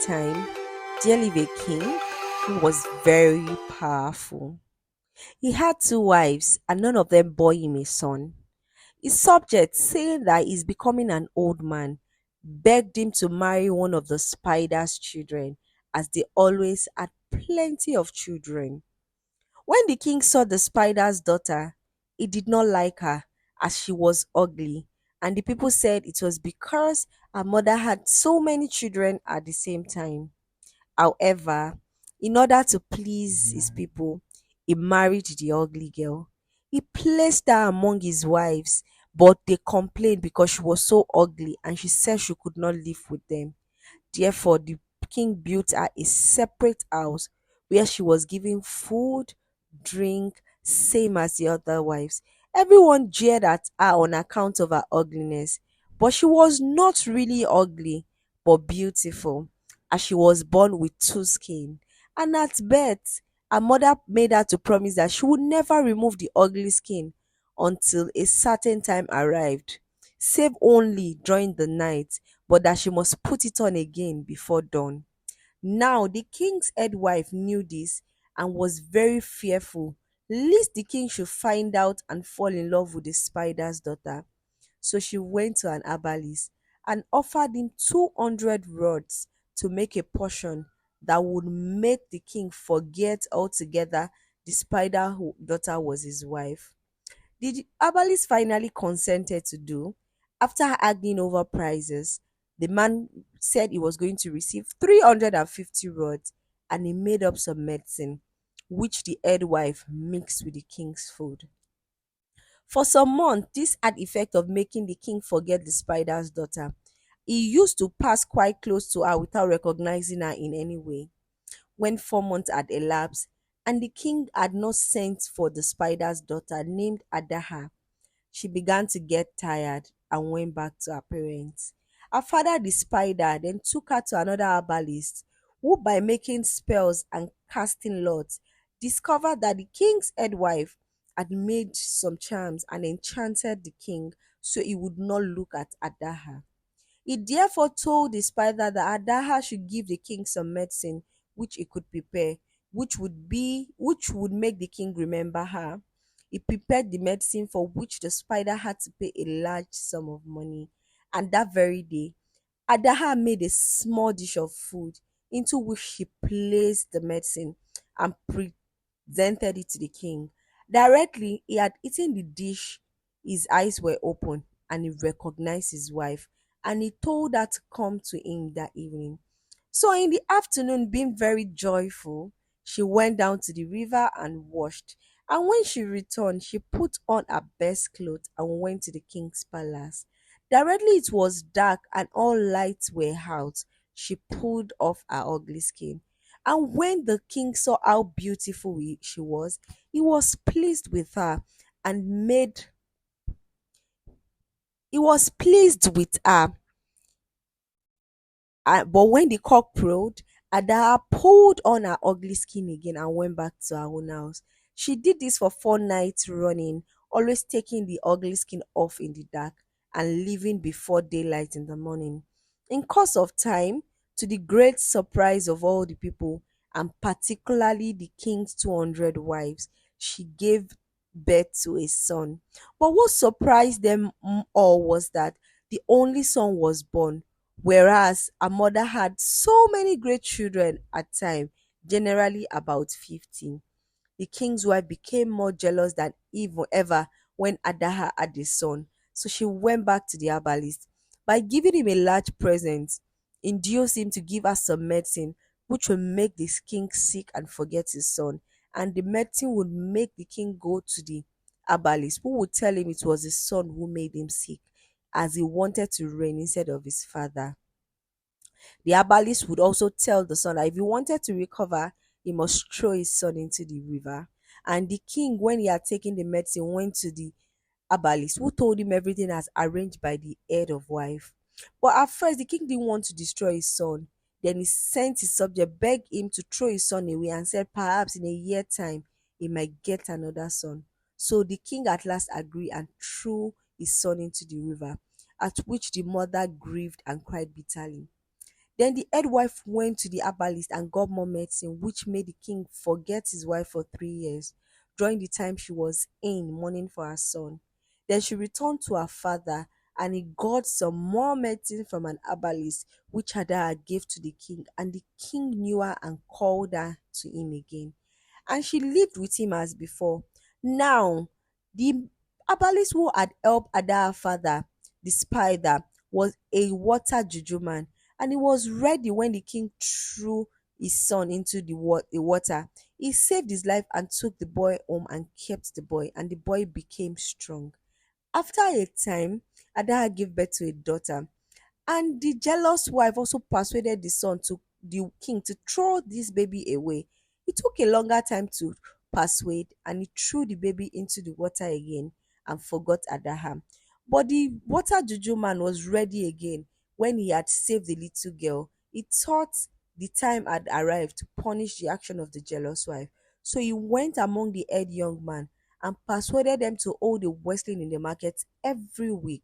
time, there lived a king who was very powerful. He had two wives, and none of them bore him a son. His subjects, saying that he's becoming an old man, begged him to marry one of the spider's children, as they always had plenty of children. When the king saw the spider's daughter, he did not like her as she was ugly, and the people said it was because her mother had so many children at the same time. However, in order to please his people, he married the ugly girl. He placed her among his wives, but they complained because she was so ugly and she said she could not live with them. Therefore, the king built her a separate house where she was given food, drink, same as the other wives. Everyone jeered at her on account of her ugliness, but she was not really ugly, but beautiful, as she was born with two skin. And at birth, her mother made her to promise that she would never remove the ugly skin until a certain time arrived, save only during the night, but that she must put it on again before dawn. Now the king's head wife knew this and was very fearful lest the king should find out and fall in love with the spider's daughter. So she went to an herbalist and offered him 200 rods to make a potion that would make the king forget altogether the daughter was his wife. The herbalist finally consented to do. After arguing over prices, the man said he was going to receive 350 rods and he made up some medicine, which the head wife mixed with the king's food. For some months, this had effect of making the king forget the spider's daughter. He used to pass quite close to her without recognizing her in any way. When 4 months had elapsed, and the king had not sent for the spider's daughter named Adaha, she began to get tired and went back to her parents. Her father, the spider, then took her to another herbalist, who, by making spells and casting lots, discovered that the king's head wife had made some charms and enchanted the king so he would not look at Adaha. He therefore told the spider that Adaha should give the king some medicine which he could prepare, which would make the king remember her. He prepared the medicine for which the spider had to pay a large sum of money. And that very day, Adaha made a small dish of food into which she placed the medicine and presented it to the king. Directly he had eaten the dish, his eyes were open and he recognized his wife, and he told her to come to him that evening. So in the afternoon, being very joyful, she went down to the river and washed. And when she returned, she put on her best clothes and went to the king's palace. Directly it was dark and all lights were out, she pulled off her ugly skin. And when the king saw how beautiful she was, he was pleased with her and made he was pleased with her. But when the cock crowed, Ada pulled on her ugly skin again and went back to her own house. She did this for 4 nights running, always taking the ugly skin off in the dark and leaving before daylight in the morning. In course of time, to the great surprise of all the people, and particularly the king's 200 wives, she gave birth to a son. But what surprised them all was that the only son was born, whereas her mother had so many great children at time, generally about 15. The king's wife became more jealous than even ever when Adaha had a son, so she went back to the herbalist. By giving him a large present, induced him to give her some medicine which would make the king sick and forget his son, and the medicine would make the king go to the herbalist, who would tell him it was his son who made him sick, as he wanted to reign instead of his father. The herbalist would also tell the son that if he wanted to recover, he must throw his son into the river. And the king, when he had taken the medicine, went to the herbalist, who told him everything as arranged by the head of wife. But at first, the king didn't want to destroy his son. Then he sent his subject, begged him to throw his son away, and said perhaps in a year time he might get another son. So the king at last agreed and threw his son into the river, at which the mother grieved and cried bitterly. Then the head wife went to the herbalist and got more medicine, which made the king forget his wife for 3 years during the time she was in mourning for her son. Then she returned to her father and he got some more medicine from an herbalist, which Hadar gave to the king. And the king knew her and called her to him again. And she lived with him as before. Now, the herbalist who had helped Ada's father, the spider, was a water juju man, and he was ready when the king threw his son into the water. He saved his life and took the boy home and kept the boy, and the boy became strong. After a time, Ada gave birth to a daughter, and the jealous wife also persuaded the son to the king to throw this baby away. It took a longer time to persuade, and he threw the baby into the water again and forgot Adaham. But the water juju man was ready again when he had saved the little girl. He thought the time had arrived to punish the action of the jealous wife. So he went among the head young man and persuaded them to hold a wrestling in the market every week.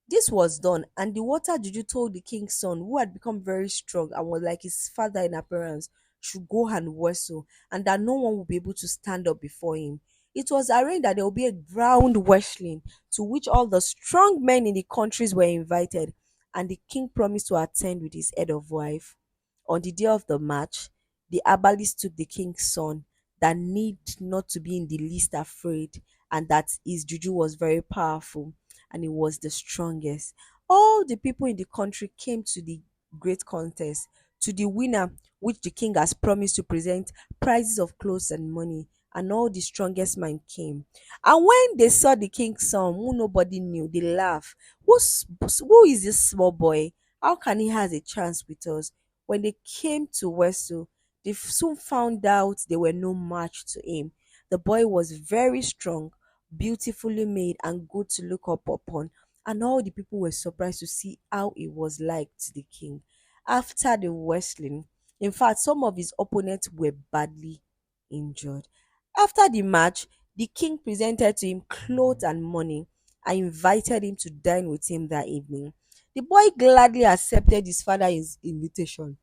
This was done, and the water juju told the king's son, who had become very strong and was like his father in appearance, should go and wrestle, and that no one would be able to stand up before him. It was arranged that there would be a ground wrestling to which all the strong men in the countries were invited, and the king promised to attend with his head of wife. On the day of the match, the herbalist took the king's son that need not to be in the least afraid, and that his juju was very powerful and he was the strongest. All the people in the country came to the great contest. To the winner, which the king has promised to present prizes of clothes and money, and all the strongest men came. And when they saw the king's son, who nobody knew, they laughed. Who is this small boy? How can he has a chance with us? When they came to Wesel, they soon found out they were no match to him. The boy was very strong, beautifully made, and good to look up upon, and all the people were surprised to see how he was like to the king. After the wrestling, in fact, some of his opponents were badly injured. After the match, the king presented to him clothes and money and invited him to dine with him that evening. The boy gladly accepted his father's invitation,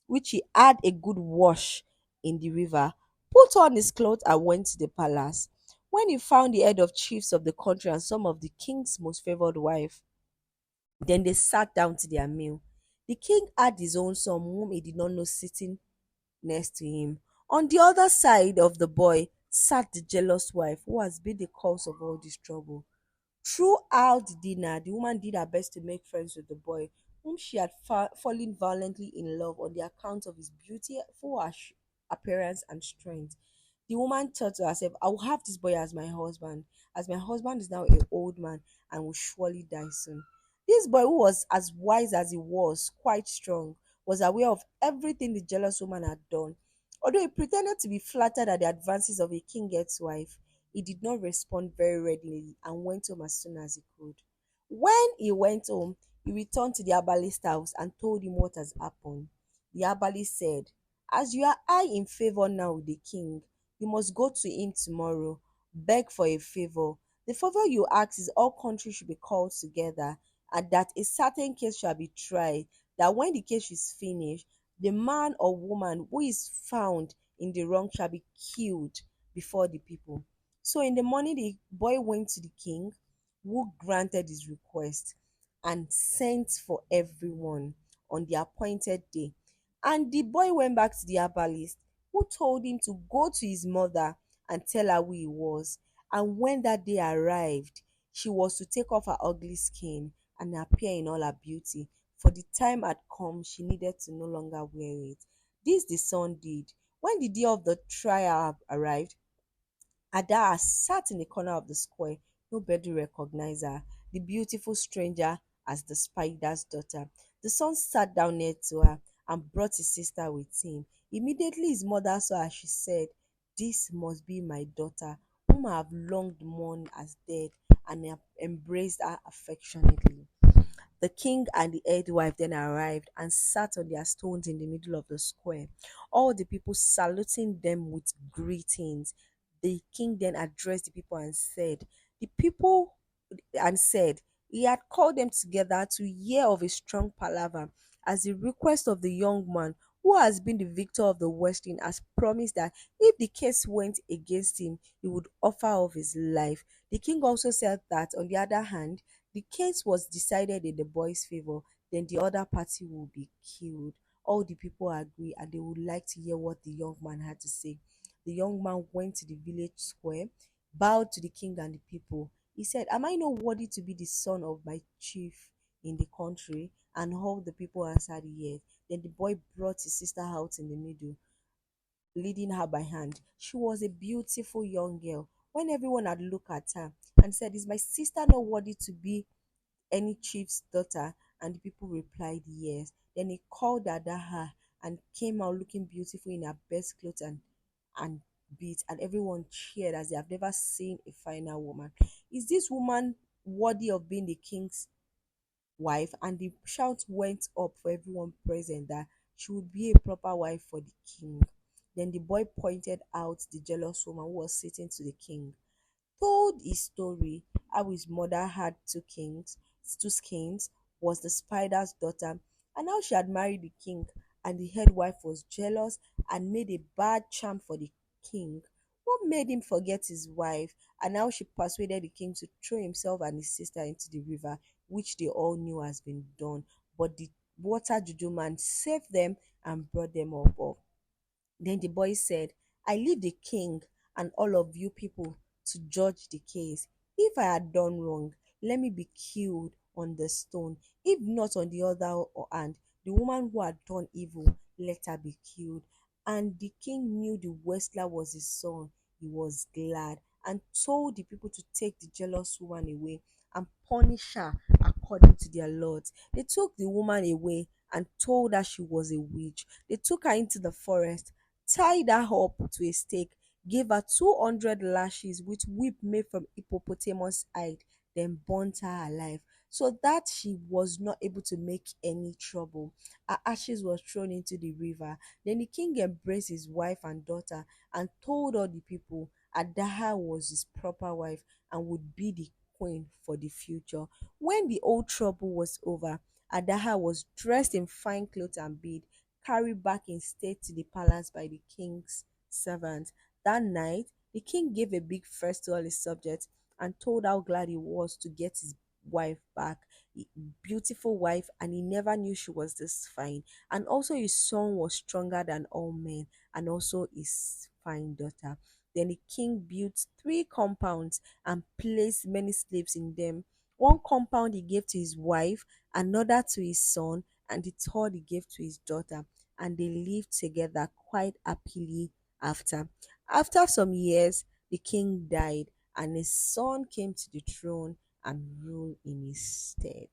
which he had a good wash in the river, put on his clothes, and went to the palace. When he found the head of chiefs of the country and some of the king's most favored wife, then they sat down to their meal. The king had his own son, whom he did not know, sitting next to him. On the other side of the boy sat the jealous wife, who has been the cause of all this trouble. Throughout the dinner, the woman did her best to make friends with the boy, whom she had fallen violently in love on the account of his beautiful appearance and strength. The woman thought to herself, I will have this boy as my husband is now an old man and will surely die soon. This boy, who was as wise as he was quite strong, was aware of everything the jealous woman had done. Although he pretended to be flattered at the advances of a king's wife, he did not respond very readily and went home as soon as he could. When he went home, he returned to the herbalist's house and told him what has happened. The herbalist said, as you are high in favor now with the king, you must go to him tomorrow, beg for a favor. The favor you ask is all countries should be called together, and that a certain case shall be tried, that when the case is finished, the man or woman who is found in the wrong shall be killed before the people. So in the morning, the boy went to the king, who granted his request and sent for everyone on the appointed day. And the boy went back to the herbalist, who told him to go to his mother and tell her who he was. And when that day arrived, she was to take off her ugly skin and appear in all her beauty, for the time had come she needed to no longer wear it. This the son did. When the day of the trial arrived, Ada sat in the corner of the square. Nobody recognized her, the beautiful stranger, as the spider's daughter. The son sat down near to her and brought his sister with him. Immediately his mother saw her, she said, this must be my daughter, whom I have long mourned as dead, and embraced her affectionately. The king and the head wife then arrived and sat on their stones in the middle of the square, all the people saluting them with greetings. The king then addressed the people and said, The people and said, he had called them together to hear of a strong palaver as the request of the young man who has been the victor of the Western has promised that if the case went against him, he would offer of his life. The king also said that, on the other hand, the case was decided in the boy's favor, then the other party will be killed. All the people agree and they would like to hear what the young man had to say. The young man went to the village square, bowed to the king and the people. He said, "Am I not worthy to be the son of my chief in the country?" And all the people answered, "Yes." Then the boy brought his sister out in the middle, leading her by hand. She was a beautiful young girl. When everyone had looked at her and said, "Is my sister not worthy to be any chief's daughter?" And the people replied, "Yes." Then he called Adaha and came out looking beautiful in her best clothes and beat, and everyone cheered as they have never seen a finer woman. Is this woman worthy of being the king's wife? And the shout went up for everyone present that she would be a proper wife for the king. Then the boy pointed out the jealous woman who was sitting to the king, told his story, how his mother had two skins, was the spider's daughter, and how she had married the king, and the head wife was jealous and made a bad charm for the king. What made him forget his wife, and how she persuaded the king to throw himself and his sister into the river, which they all knew has been done. But the water juju man saved them and brought them up. Then the boy said, "I leave the king and all of you people to judge the case. If I had done wrong, let me be killed on the stone. If not, on the other hand, the woman who had done evil, let her be killed." And the king knew the wrestler was his son. He was glad and told the people to take the jealous woman away and punish her according to their laws. They took the woman away and told her she was a witch. They took her into the forest, tied her up to a stake, gave her 200 lashes with whip made from hippopotamus hide, then burnt her alive so that she was not able to make any trouble. Her ashes were thrown into the river. Then the king embraced his wife and daughter and told all the people Adaha was his proper wife and would be the queen for the future. When the old trouble was over, Adaha was dressed in fine clothes and bead, carried back in state to the palace by the king's servants. That night, the king gave a big feast to all his subjects and told how glad he was to get his wife back, beautiful wife, and he never knew she was this fine. And also, his son was stronger than all men, and also his fine daughter. Then the king built three compounds and placed many slaves in them. One compound he gave to his wife, another to his son, and the third he gave to his daughter, and they lived together quite happily after. After some years, the king died, and his son came to the throne and ruled in his stead.